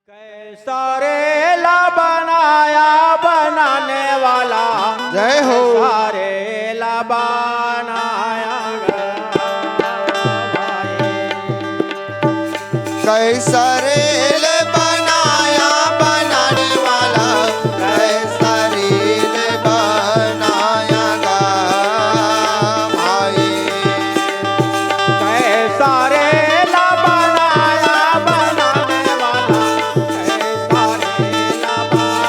कैसा रेला बनाया बनाने वाला, जय हो। रेला बनाया कैसा रेल बनाया बनाने वाला, कैसा रेल बनाया गा भाई। कैसा रेला बनाया बनाने वाला, कैसा रेला बनाया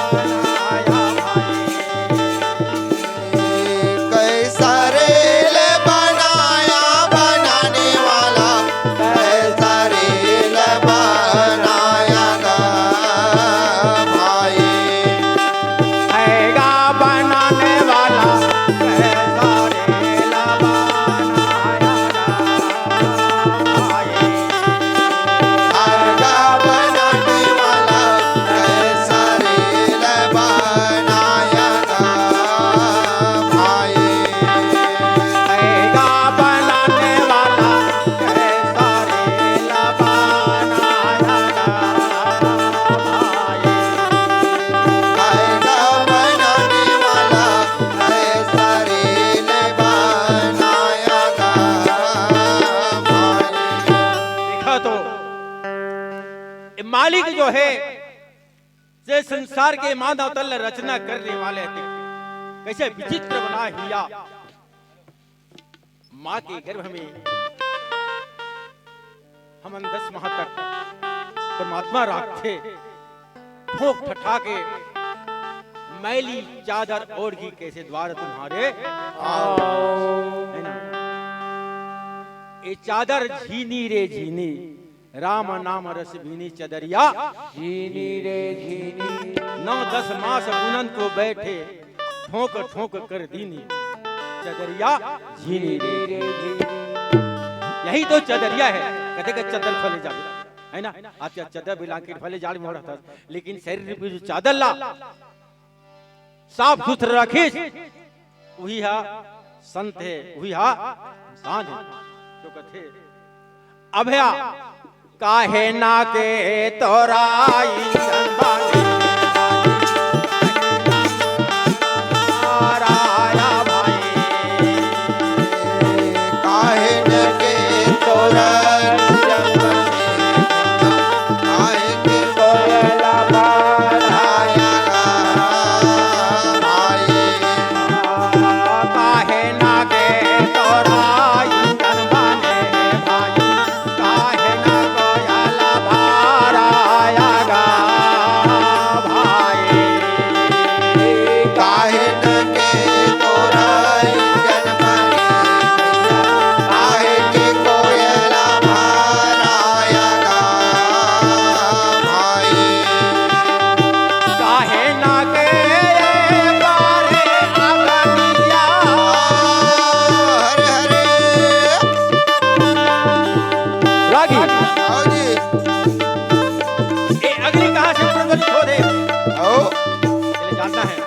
कैसा रेल बनाया बनाने वाला, कैसा रेल बनाया गा भाई। हैगा बनाने वाला, कैसा रेला बनाया आगा बनाने वाला, कैसा रेल बनाया गा भाई। हैगा बनाने वाला, कैसा रेला बनाया आगा बनाने वाला, कैसा रेल बनाया गा भाई। देखा तो ये मालिक जो है जे संसार के मानव तल रचना करने वाले थे, कैसे विचित्र बना हिया। माँ के गर्भ में हम 10 माह तक परमात्मा राखते, भूख ठठा के मैली चादर ओढ़ी कैसे द्वार तुम्हारे आओ, है ना। ये चादर झीनी रे झीनी, राम नाम रस भीनी चदरिया झीनी रे झीनी। 9-10 मास बुनन को बैठे, ठोक ठोक कर दीनी चदरिया झीनी रे झीनी। यही तो चदरिया है, कहते कि चदर फले जाड़, है ना। आज चदर भी लाके फले जाड़ में हो रहा था, लेकिन शरीर पे जो चादर ला साफ सुथरा रखी, वही हा संत है, वही हा इंसान है। जो कहते अभया काहे ना के तोराई चंदानी राया भाई। काहे न के तोरा काहे के कोयला बनाया गा भाई। काहे ना के तोराई चंदानी भाई, काहे ना कोयला भराया गा भाई। काहे न के तोरा इंजन बने, काहे के कोयला भराया गा भाई। काहे ना के बारे अगनिया, हरे हरे रागी आओ जी ये अग्नि कहाँ से प्रज्वलित हो रहे, आओ। चले जानना है।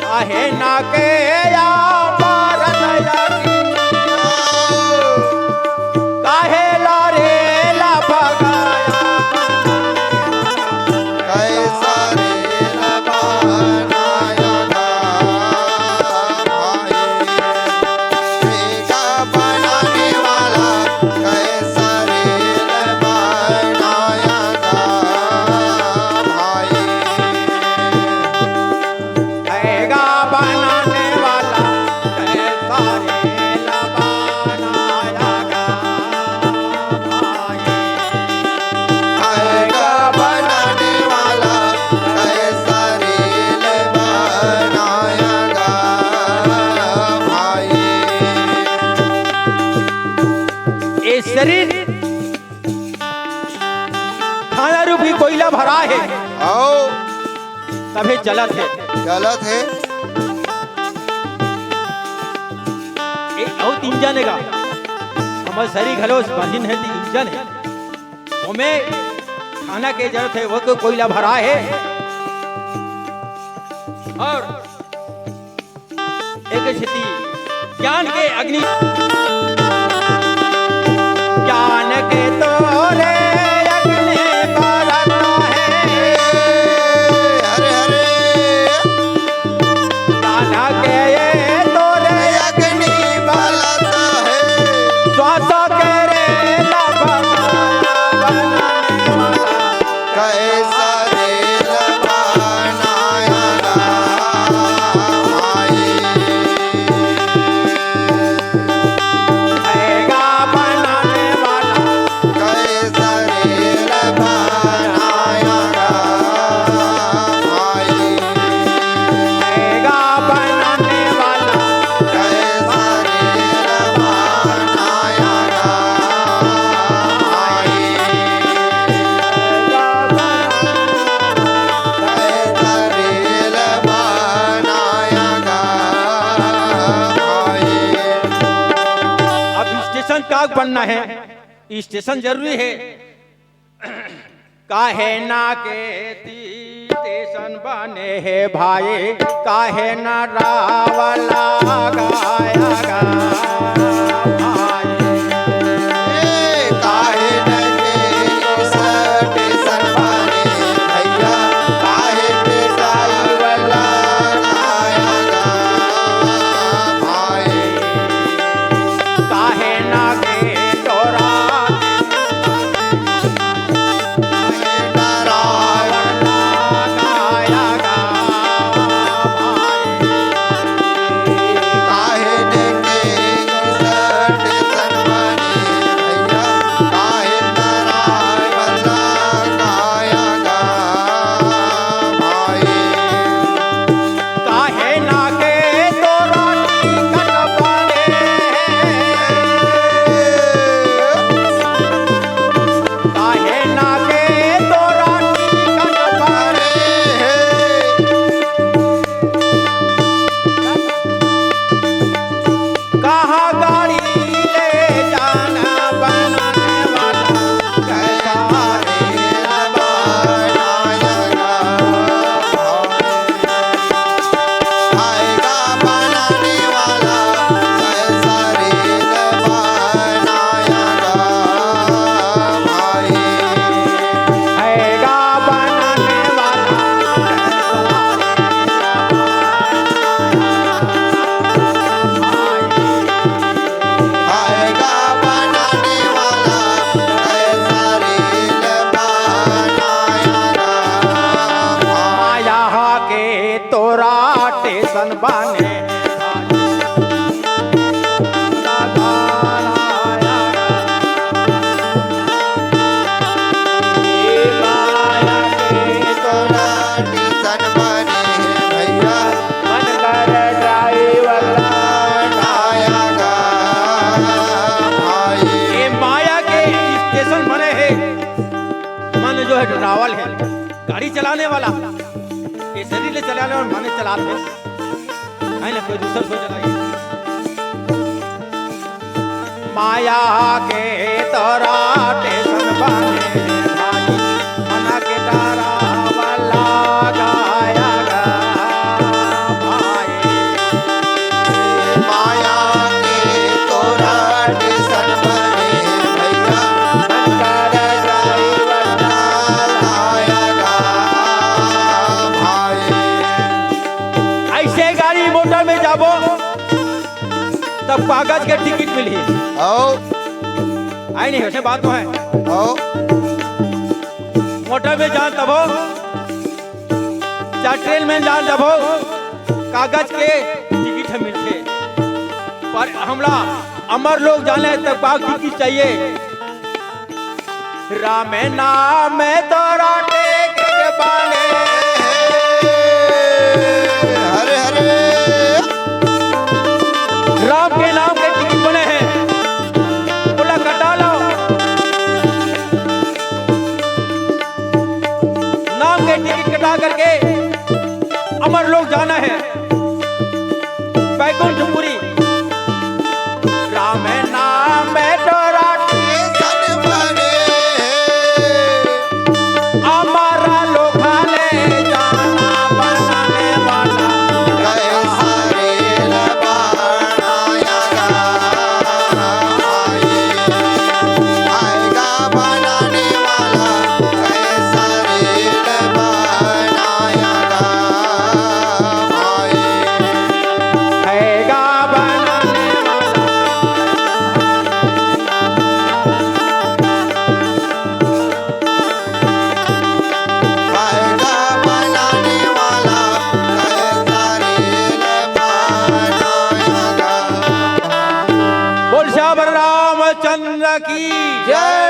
काहे ना के या बारन अग्नि, काहे ला रे ला भगाया, कैसा रेल बनाया गा भाई। रेगा बनाने वाला, कैसा रेल बनाया गा भाई। हैगा बनाने वाला, कैसा रेला बनाया गा भाई। आएगा बनाने वाला, कैसा रेल बनाया गा भाई। ये शरीर खाना रूपी कोयला भरा है, आओ तभी चलत है। गलत है। और इंजन है, हमारे शरीर घलो बंधन है, इंजन है, हमें खाना के जरूरत है, वो तो कोयला भरा है। और एक स्थिति ज्ञान के अग्नि, ज्ञान के तोरे स्टेशन काग बनना है, स्टेशन जरूरी है। काहे ना के स्टेशन बने है भाई, काहे ना रावला गाया गा भाई। काहे न के स्टेशन बने भैया, काहे पे ड्राइवला गाया गा भाई। काहे ना के तोरा स्टेशन बने जो है ड्राइवर है, गाड़ी चलाने वाला, केसरी ले चलाने और माने चलाते है ना, कोई दूसरा कोई चलाइए। माया के तोरा स्टेशन बने भाई, मना के तारा वाला गाया गा भाई। माया के तोरा स्टेशन बने भैया, मोटर में जाबो तब कागज के टिकट मिली। आई नहीं वैसे बात तो है। मोटर में जान तब हो, चाहे ट्रेन में जान तब हो, कागज के टिकट मिलते। पर हमला अमर लोग जाने तब कागज टिकट चाहिए। राम नाम तोरा टेके बाने, हरे हरे राम के नाम के टिकट बने हैं, बोला कटा लो। नाम के टिकट कटा करके अमर लोग जाना है बैकुंठपुरी। राम नाम तोरा स्टेशन बने, हमारा लोखा ले जाना बनाने वाला कैसा रेल बनाया गा भाई। आएगा बनाने वाला, कैसा रेल बनाया गा भाई। हैगा बनाने वाला। आएगा बनाने वाला, कैसा रेल बनाया गा। बोल श्याम रामचंद्र की जय।